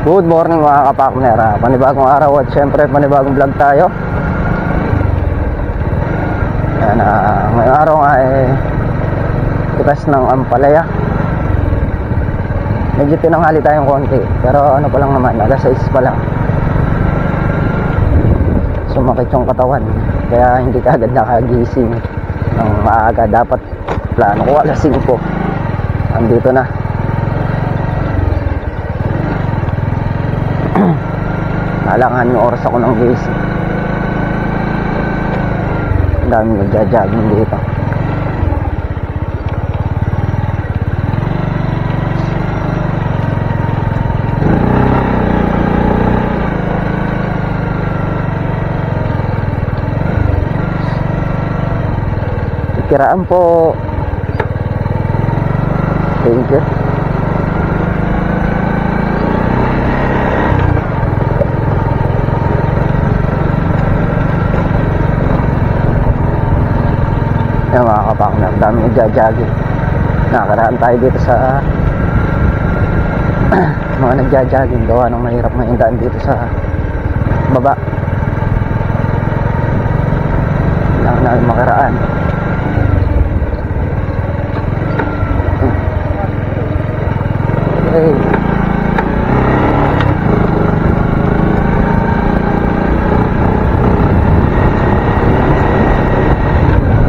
Good morning mga kapakner. Panibagong araw at syempre panibagong vlog tayo. Yan, ngayong araw nga tipas ng Ampalaya. Medyo tinanghali tayong konti, pero ano pa lang naman, alas 6 pa lang. Sumakit yung katawan, kaya hindi ka agad nakagising ng maaga. Dapat plano ko alas 5 andito na. Alangan yung oras ako ng gising. Ang dami nagja-jogging dito. Kiraan po. Thank you. Yan mga kapakner, dami nagja-jogging. Nakakaraan tayo dito sa mga nagja-jogging. Gawa ng mahirap maindaan dito sa baba. Kailangan natin makaraan. Okay.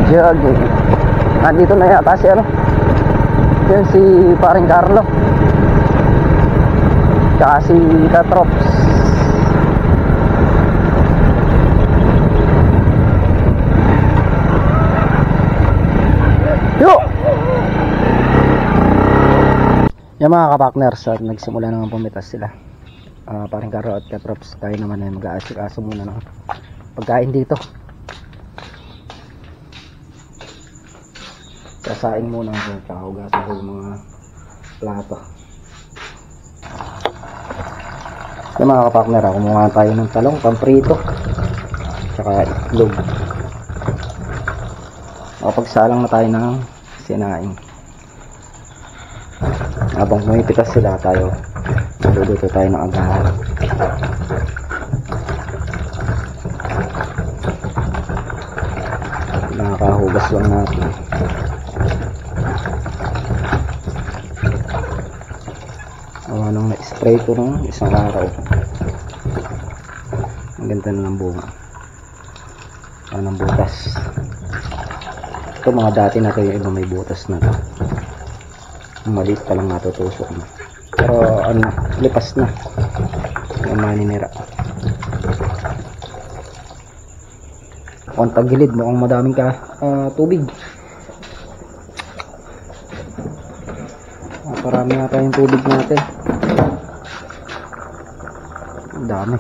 Jogging. Nandito na yata si ano? Yan si paring Carlo. Tsaka si Katrops. Yo! Yan mga kapakners, at nagsimula naman pumitas sila. Paring Carlo at Katrops. Tayo naman ay mag-aasikaso muna ng pagkain dito. Kasain muna ako, tsaka hugasan ko yung mga plato. Yung mga kapakner, kumuha tayo ng talong, pamprito, tsaka itlog. Makapagsalang na tayo ng sinaing. Habang pumipitas sila tayo, magluluto tayo ng agahan. Nakakahugas lang natin. Nung na-spray ko nung isang araw. Ang ganda na ng bunga. Ng butas. Ito mga dati na ito, yung iba may butas na ito. Maliit pa lang natutusok na. Pero ano, lipas na. Yung maninira. Kung tagilid, mukhang madaming tubig. Parami na tayong tubig natin. Dami.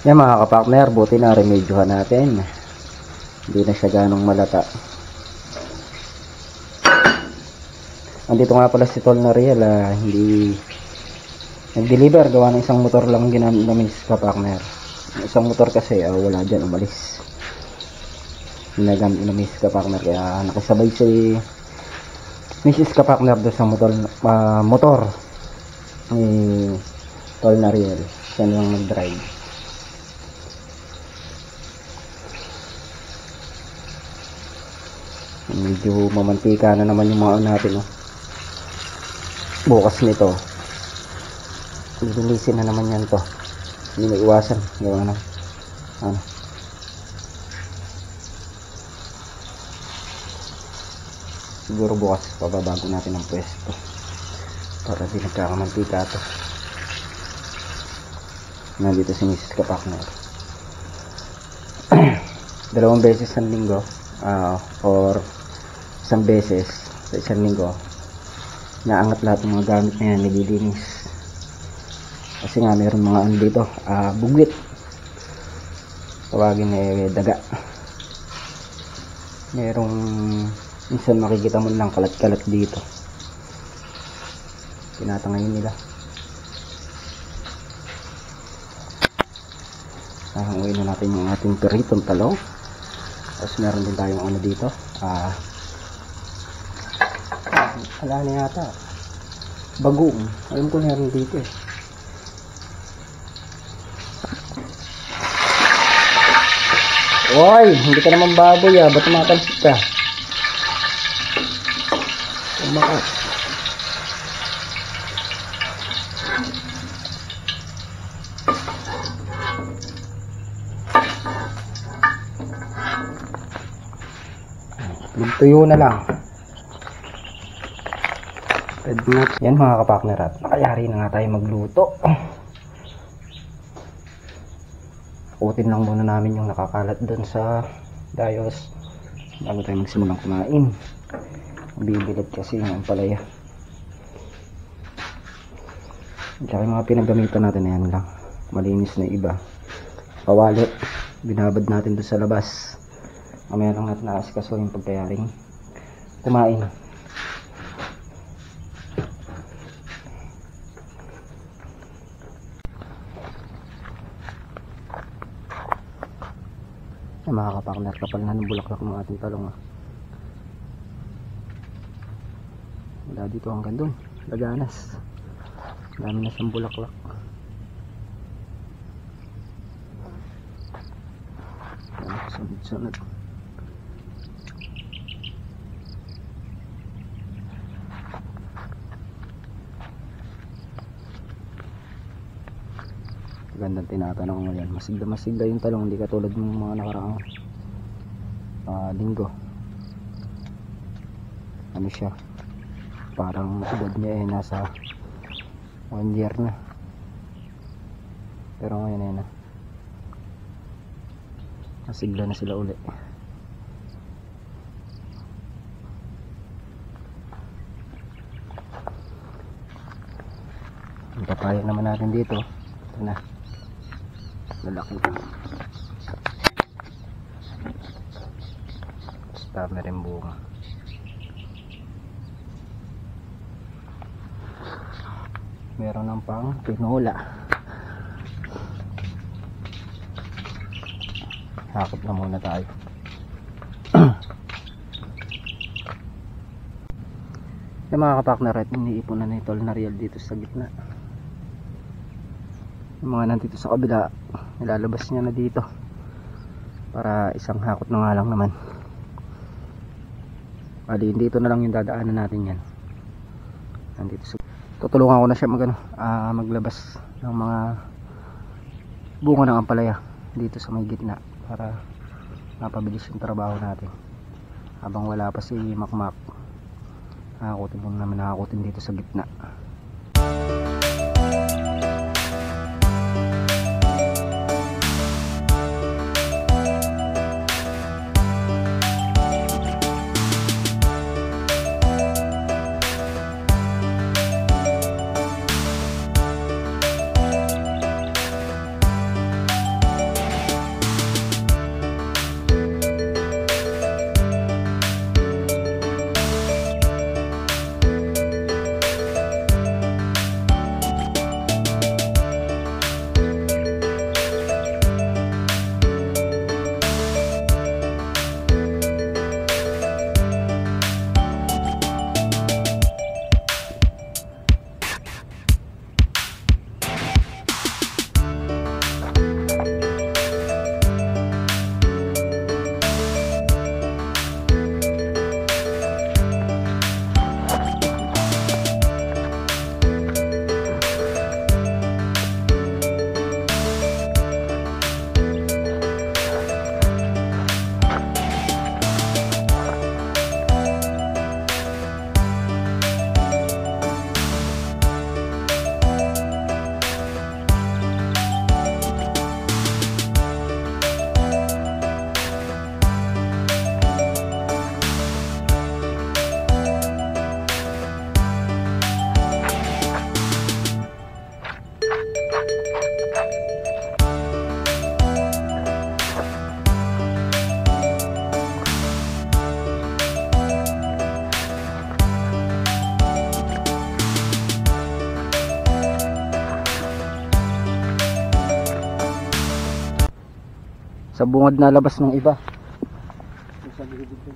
Yan mga kapakner, buti na remedyohan natin. Hindi na siya ganong malata. Andito nga pala si Tol Nariel, hindi nag-deliver, gawa ng isang motor lang ginamit namin sa kapakner. Isang motor kasi wala dyan, umalis. Ginagamit namin sa kapakner, kaya nakasabay si Mrs. Kapakner doon sa motor ni Tol Nariel. Siya lang nag-drive. Medyo mamantika na naman yung mga natin, no? Bukas nito lilinisin na naman yan to. Hindi na iwasan yung ano. Siguro bukas pababago natin ang pwesto para di nagkakamantika to. Nandito si Mrs. Kapakner. 2 beses sa linggo, or 1 beses sa isang linggo, naangat lahat ng mga gamit na yan, nililinis. Kasi nga meron mga ano dito, bugwit, tawagin daga. Merong minsan makikita mo lang kalat-kalat dito, tinatangayin nila. Hahanguin na natin yung ating peritong talong. Tapos meron din tayong ano dito. Wala na yata. Bagong. Alam ko meron dito eh. Oy, hindi ka naman baboy ah. Ba't tumatalsik ka? Umakas. Tuyo na lang. Yan mga kapakner, at nakayari na nga tayo magluto. Putin lang muna namin yung nakakalat dun sa dayos bago tayo magsimulang kumain. Bibilad kasi yung ampalaya. Tsaka yung mga pinagamitan natin, yan lang. Malinis na iba. Kawali, binabad natin dun sa labas. Mamaya lang natin nakaskaso yung pagkayaring kumain. Ay, mga kapakner, kapal na ng bulaklak ng ating talong ah. Wala dito hanggang dun, laganas. Dami na siyang bulaklak. Sunod-sunod. Gandang tinatanong ngayon. Masigla yung talong, hindi katulad ng mga nakaraang linggo. Ano siya, parang edad niya eh nasa 1 year na, pero ngayon eh na masigla na sila uli. Ang papaya naman natin dito, ito na, lalaki. Basta meron bunga. Meron ng pang tinola. Hakot na muna tayo. Yung mga kapakner, iniipon na ni Tol Nariel dito sa gitna. Yung mga nandito sa kabila, nilalabas niya na dito para isang hakot na nga lang naman. Bali, dito na lang yung dadaanan natin yan. Nandito sa, tutulungan ko na siya maglabas ng mga bunga ng ampalaya dito sa may gitna para mapabilis yung trabaho natin. Habang wala pa si Makmak, nakakutin muna naman nakakutin dito sa gitna. Sa bungad na labas ng iba. Sa gilid dun.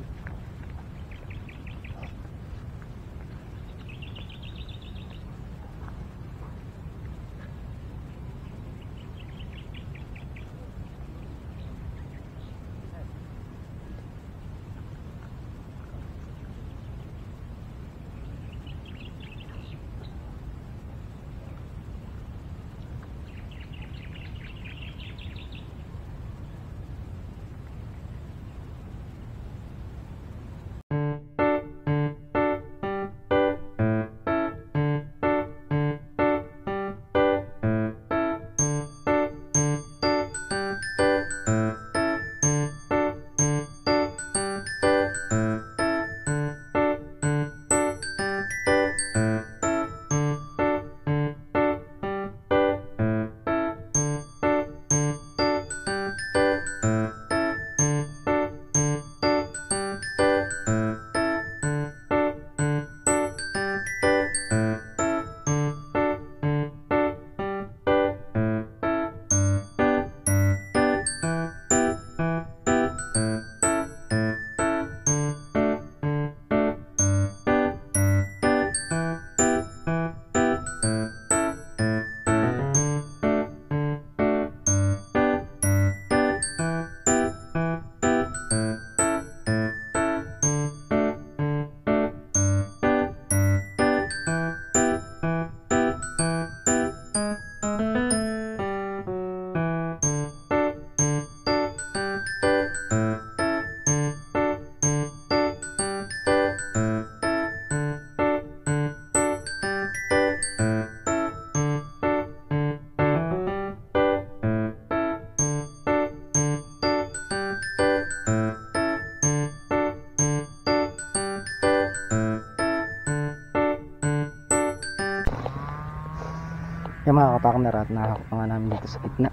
Yung mga kapakmer at nahakot pa nga namin dito sa gitna.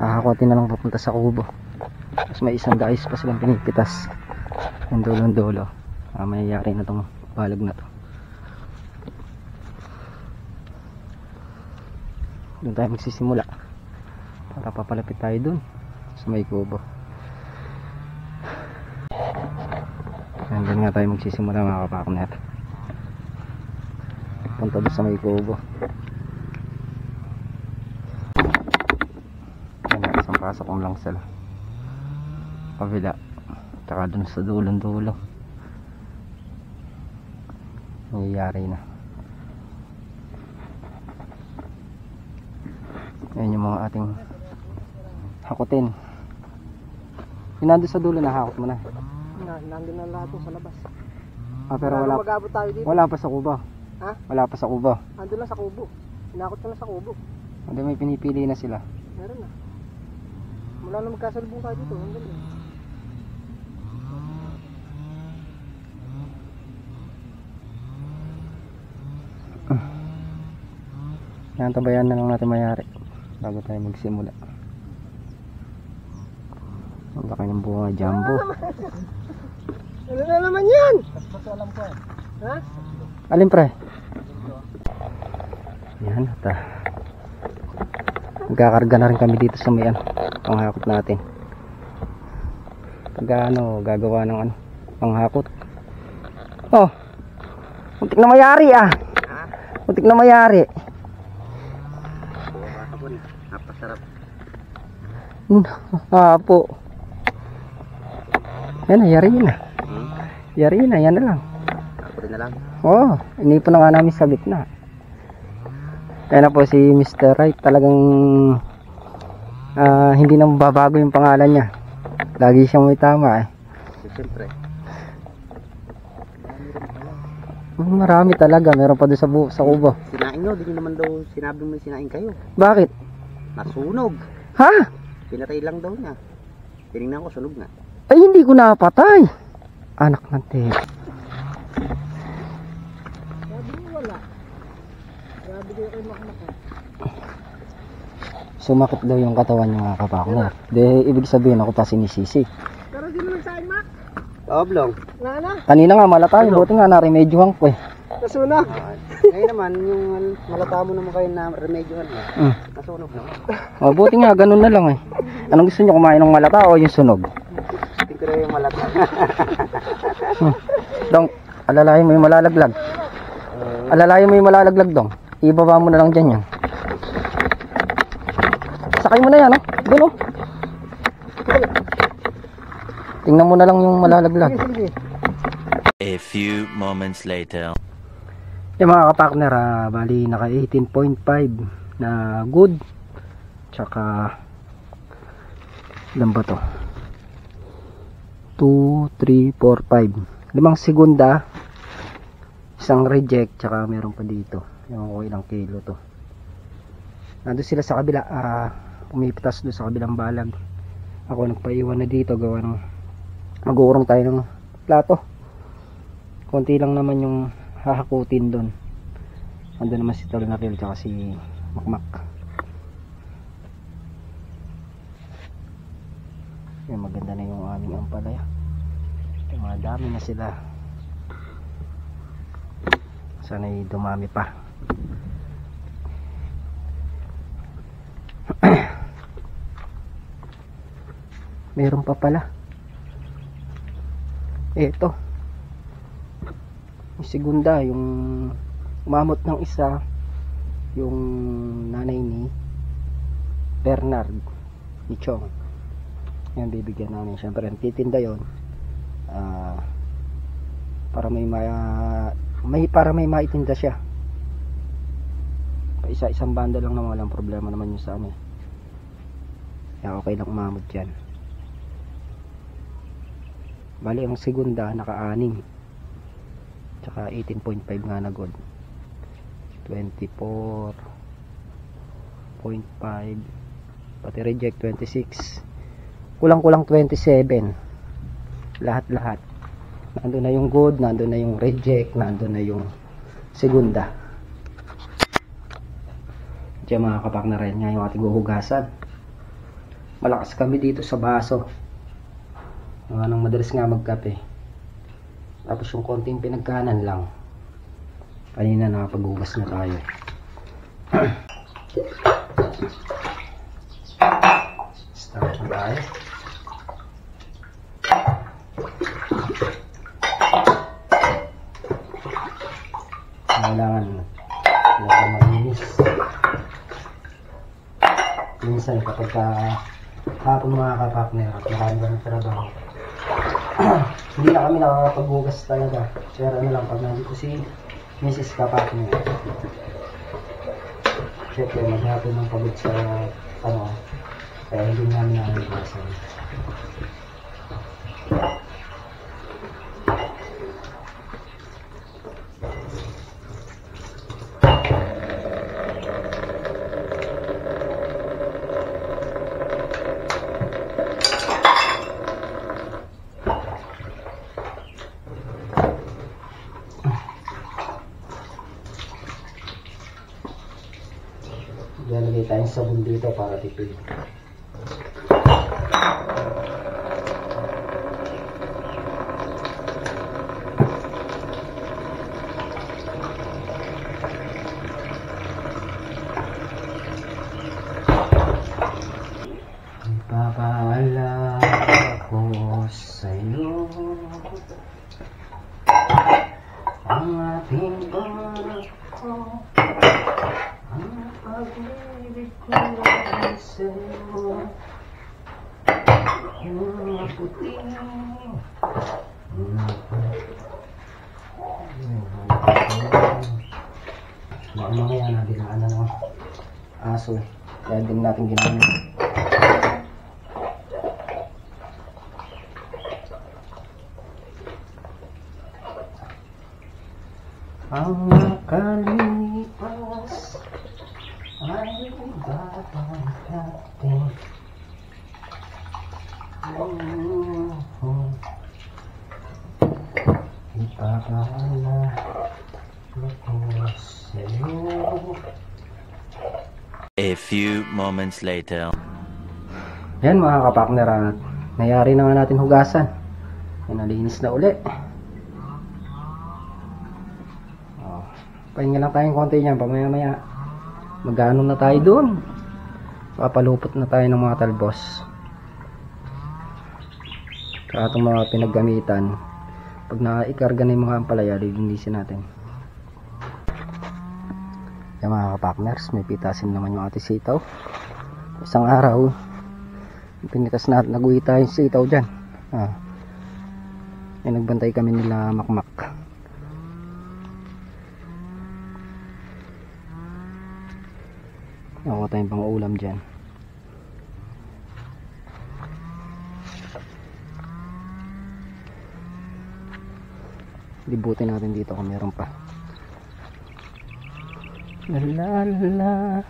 Hahakotin na lang papunta sa kubo. Tapos may isang dais pa silang pinipitas. Yung dulo-dulo. Mayayari na tong balag na to. Doon tayo magsisimula. Para papalapit tayo dun sa may kubo. Doon nga tayo magsisimula mga kapakmer. Punta doon sa may kubo. Pasok mo lang sila kabila tsaka dun sa dulong-dulo nangyayari na. Ayan yung mga ating hakutin. Yung nandun sa dulo nahakot mo na. Nandun na lahat sa labas. Pero wala pa sa kubo. Ha? Wala pa sa kubo. Nandun lang sa kubo. Hinakot ko na sa kubo. Hindi, may pinipili na sila. Meron na. Mula na magkasalubong tayo dito. Hanggang yun. Yan, tabayan na lang natin mayari bago tayo magsimula. Ang laki ng bunga jumbo. Ano na naman yan? Alam ko. Ha? Alin pre? Yan ata. Magkakarga na rin kami dito sa may panghakot natin. Pag gagawa ng panghakot. Oh, muntik na mayari muntik na mayari. Napasarap. Po. Yan na, yari na. Yari na, yan na lang. Hakutin na lang. Oh, inipon na nga namin sa gitna. Kaya na po si Mr. Right, talagang hindi na mababago yung pangalan niya. Lagi siyang may tama Siyempre. Marami talaga, meron pa doon sa kubo. Sinaing nyo, di naman daw sinabi mo sinaing kayo. Bakit? Nasunog. Ha? Pinatay lang daw niya. Tinignan ko, sunog na. Ay, hindi ko napatay. Anak ng te. Sumakit daw yung katawan niya mga kapakner. Di ibig sabihin ako pa sinisisi. Pero di mo nagsaing, Mac? Oblong. Nana? Kanina nga malatay, buti nga narimedyohan ko Nasunog. Ngayon naman, yung malata mo naman kayo na remedyohan mo. Nasunog naman. O, buti nga, ganun na lang eh. Anong gusto nyo, kumain ng malata o yung sunog? Tingko na yung malata. Dong, alalayan mo yung malalaglag. Alalayan mo yung malalaglag, Dong. Ibaba mo na lang dyan yan. Sakay mo na yan, oh. Doon, oh. Tingnan mo na lang yung malalaglag. A few moments later. Yung mga kapartner, bali naka 18.5 na good. Tsaka ilan ba to? 2, 3, 4, 5. 5 segunda. Isang reject. Tsaka meron pa dito. Yung ko ilang kilo to. Nandun sila sa kabila. Pumipitas doon sa kabilang balag. Ako nagpaiwan na dito. Gawa ng mag-uurong tayo ng plato. Konti lang naman yung hahakutin doon. Ando naman si Tol Naril tsaka si Makmak. Yung maganda na yung aming ampalaya. Yung mga dami na sila. Sana'y dumami pa. Meron pa pala. Eto. Yung segunda, yung umamot ng isa, yung nanay ni Bernard ni Chong. Yan, bibigyan namin. Siyempre, titinda yun. Para para may maitinda siya. Isa-isang banda lang naman, walang problema naman yung sa ano. Kaya okay lang umamot dyan. Bali, ang segunda, naka-anim. Tsaka 18.5 nga na gold. 24.5 pati reject 26. Kulang-kulang 27. Lahat-lahat. Nandun na yung good, nandun na yung reject, nandun na yung segunda. Diyan mga kapakner, nga yung ating huhugasan. Malakas kami dito sa baso. Nang madalas nga magkape. Tapos yung konting pinagkanan lang. Kanina nakapaghugas na tayo. Start na tayo. Kailangan malinis. Minsan kapag hapon mga kapakner at marami kami trabaho, hindi na kami nakakapaghugas talaga. Pero ano lang, pag nandito si Mrs. Kapakner, syempre maghapon ng pagod sa ano, kaya hindi namin nakakagasan. Lalagay tayong sabon dito para tipid. Ipapaalala ko sa'yo ang ating bangko. Ang pag-ibig ko ay sa'yo, yung puti. Mamaya na dinaan na ng aso eh. Kaya din natin ginamit. Ang nakalipas ay babalik natin. Ipapaalala ko sa'yo. A few moments later. Yan mga kapakner, nayari na nga natin hugasan. Yan, nalinis na uli. Pahinga lang tayong konti niyan, pamaya-maya. Magano na tayo doon. Papalupot na tayo ng mga talbos. Kaya itong mga pinaggamitan, pag naikarga na yung mga ampalaya, lilinisin natin. Kaya mga kapakners, may pitasin naman yung ating sitaw. Isang araw, pinitas na, naguhi tayong sitaw dyan. Ay nagbantay kami nila makmak. Nakuha tayong pang ulam dyan. Libutin natin dito kung meron pa. Lalala.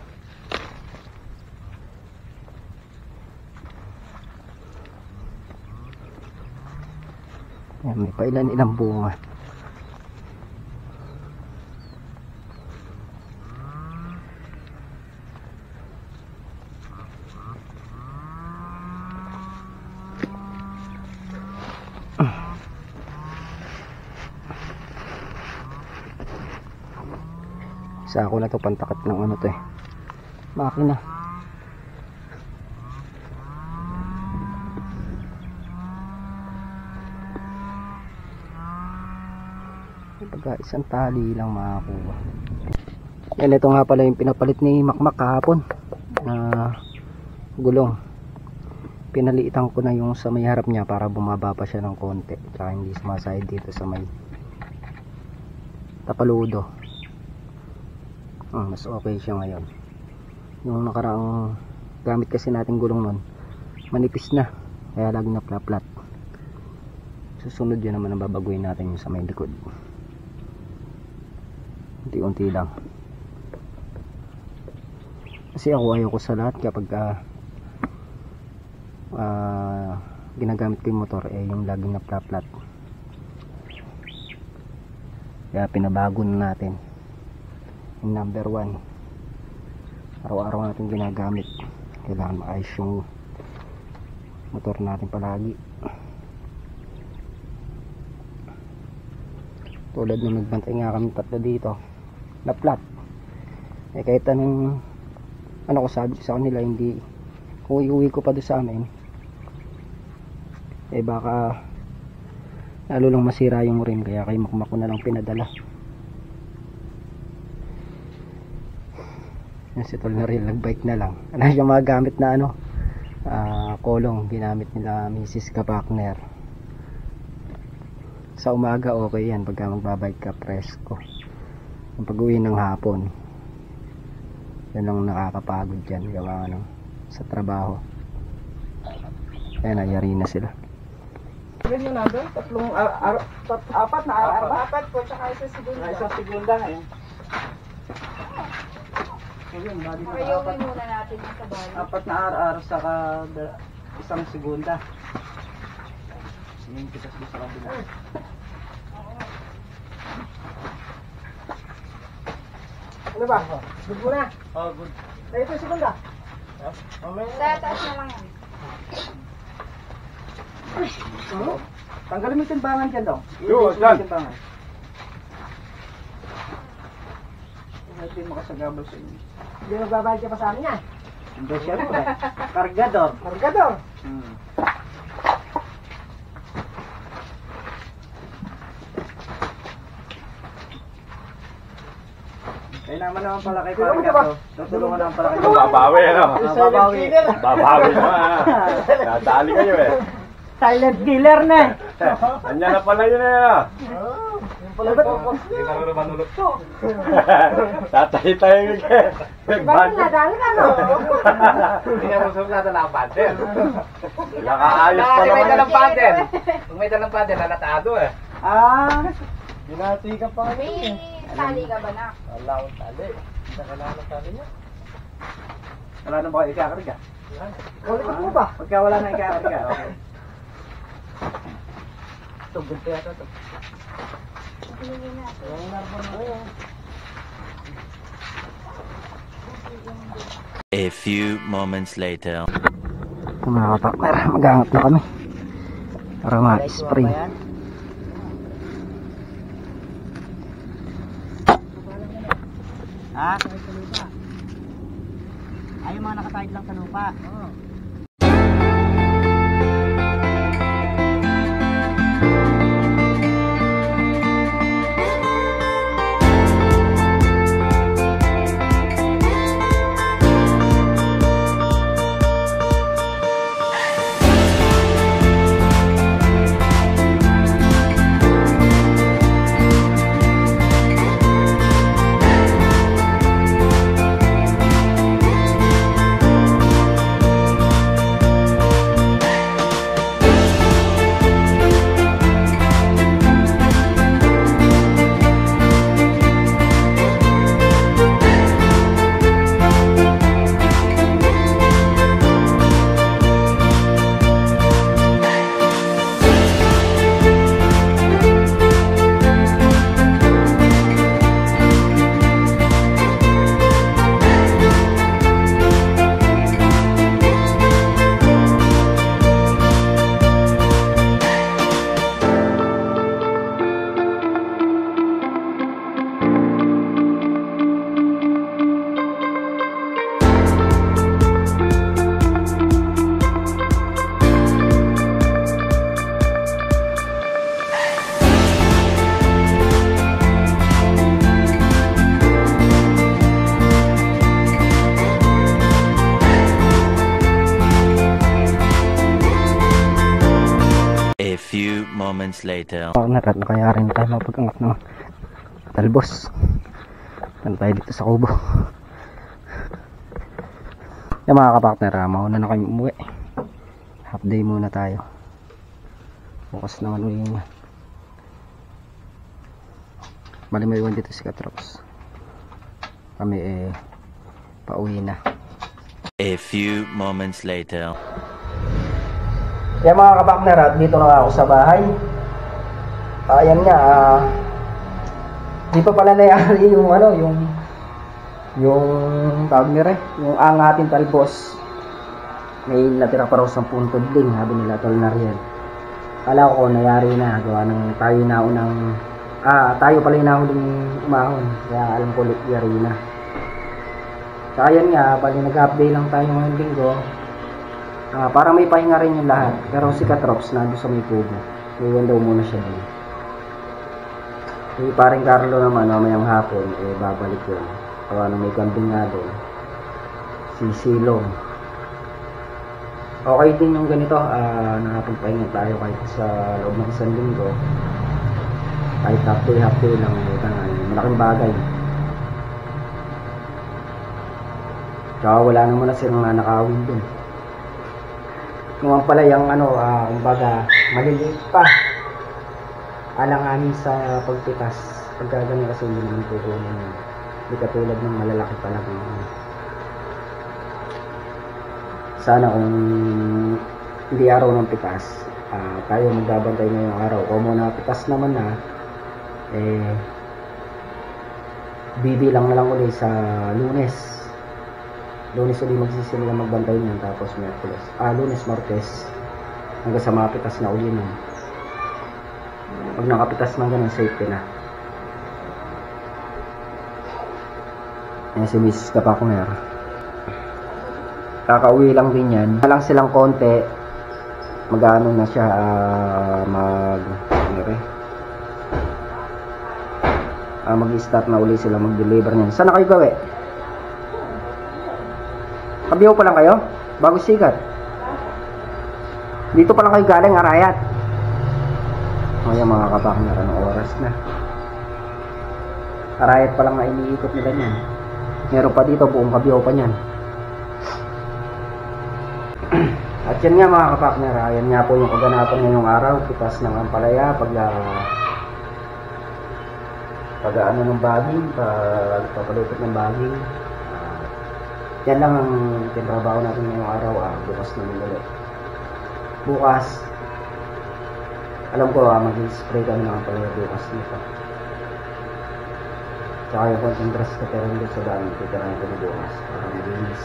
Yan, may pailan-ilang bunga. Sako na to, pantakat ng ano to eh, makina. Pagka isang tali lang makakuha. Yan, ito nga pala yung pinapalit ni Makmak kahapon na gulong. Pinaliitan ko na yung sa may harap niya para bumaba pa siya ng konti, tsaka hindi sumasayad dito sa may tapaludo. Mas okay siya ngayon. Yung nakaraang gamit kasi natin gulong nun, manipis na, kaya lagi na plat-plat. Susunod yun naman ang babaguhin natin yung sa may likod. Unti-unti lang. Kasi ako ayoko sa lahat kapag ginagamit ko yung motor yung laging na plat-plat. Kaya pinabago na natin yung number 1. Araw-araw natin ginagamit. Kailangan maayos yung motor natin palagi. Tulad nung nagbantay nga kami tatlo dito na flat, kahit anong ko sabi sa kanila, hindi kung iuwi ko pa doon sa amin, baka lalo lang masira yung rim, kaya kay Makmak ko na lang pinadala. Yung si Tol na rin nagbike na lang. Ano yung mga gamit na kolong ginamit nila Mrs. Kapakner. Sa umaga okay yan, pagka magbabike ka presko. Yung pag-uwi ng hapon, yan ang nakakapagod dyan gawa sa trabaho. Ayan, ayari na sila. Yan yung nandun, apat na araw. Apat po, tsaka isa segunda. Isa segunda ngayon. Ayawin muna natin yung sabay. Apat na araw saka isang segunda. Yung kita sa kabila. Ano ba? Good mo na? Oh, good. Ay, ito segunda. Sa taas na lang yan. Tanggalin mo yung timbangan dyan daw. Yo, dyan. Hindi makasagabal sa inyo. Hindi magbabayad ka pa sa amin yan. Hindi, syempre. Kargador. Kargador. Kaya naman pala kay Kargador. Tutulungan naman pala kay Babawi, ano? Babawi. Babawi mo, nadali kayo eh. Silent killer na. Andyan na pala yun eh. Pala ba ito? Hindi na naman manulot to. Tatay tayo yung Bakit nadali ka, no? Hindi na musulat na lang paddle. Nakaayos pa naman. May dalang paddle. Kung may dalang paddle, nalatado eh. Binati ka pa May tali ka ba na? Wala akong tali. Nakalala tali niya. Wala na ba kayo ikakarga? Ulit mo ba? Pagka wala na ikakarga, okay. Ito, ganito yata ito. A few moments later. Mga kapakner, maghangat na kami para ma-spray. Ha? Ay, yung mga nakasahid lang sa lupa. Oo. A few moments later. Partner, at nakayari na tayo mapag-angat ng talbos. Ano tayo dito sa kubo. Yung mga kapartner, mauna na kami umuwi. Half day muna tayo. Bukas naman uwi nga. Bali may iwan dito si Katrops. Kami pauwi na. A few moments later. Kaya mga kapartner, at dito na ako sa bahay. Ayan nga, di pa pala nayari yung ano, yung tawag nila, yung angatin talbos. May natira pa raw 10 tudling, sabi nila tol na riyan. Kala ko nayari na, gawa ng tayo pala yung nahuling umahon, kaya alam ko yari na. Kaya ayan nga, bali nag-update lang tayo ngayong linggo. Para may pahinga rin yung lahat. Pero si Katrops nandun sa may kubo. Iwan daw muna siya din. Si paring Carlo naman, mamayang hapon, babalik yun. Kawa na may kambing nga doon. Si Silong. Okay din yung ganito. Nakapagpahinga tayo kahit sa loob ng isang linggo. Kahit half day lang. Malaking bagay. Kaya wala naman na silang nanakawin dun. Naman pala yung kumbaga maliliit pa alanganin sa pagpitas pagkagano kasi hindi naman tutunan yun, hindi katulad ng malalaki talagang sana kung hindi araw ng pitas tayo magbabantay ngayong araw o muna pitas naman na bibilang na lang ulit sa Lunes ulit magsisimula magbantay niyan, tapos Miyerkules. Lunes, Martes. Hanggang sa mapitas na uli nun. Pag nakapitas na ganun, safety na. Ayan si Mrs. Kapakner. Kakauwi lang din yan. Lang silang konti. Mag-ano na siya, mag-start na uli sila mag-deliver niyan. Saan na kayo gawi? Kabiyaw pa lang kayo? Bago sikat? Dito pa lang kayo galing, Arayat. Ayan mga kapakner, anong oras na? Arayat pa lang na iniikot nila niyan. Meron pa dito, buong kabiyaw pa niyan. At yan nga mga kapakner, ayan nga po yung kaganapan ngayong araw. Pitas ng ampalaya, pag ano ng baging, pagpapalupit ng baging. Yan lang ang tinrabaho natin ngayong araw. Bukas naman ulit. Bukas, alam ko mag-spray kami ng ampalaya bukas nito. Tsaka yung konting grass ka pero hindi sa dami. Titirahin ko na bukas para mag-inis.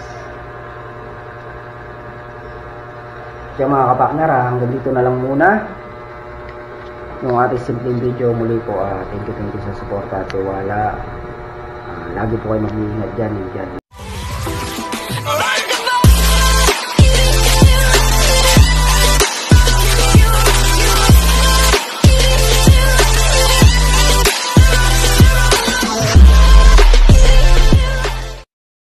Kaya mga kapakner, hanggang dito na lang muna yung ating simpleng video. Muli po, thank you sa support at tiwala. Lagi po kayo mag-iingat dyan.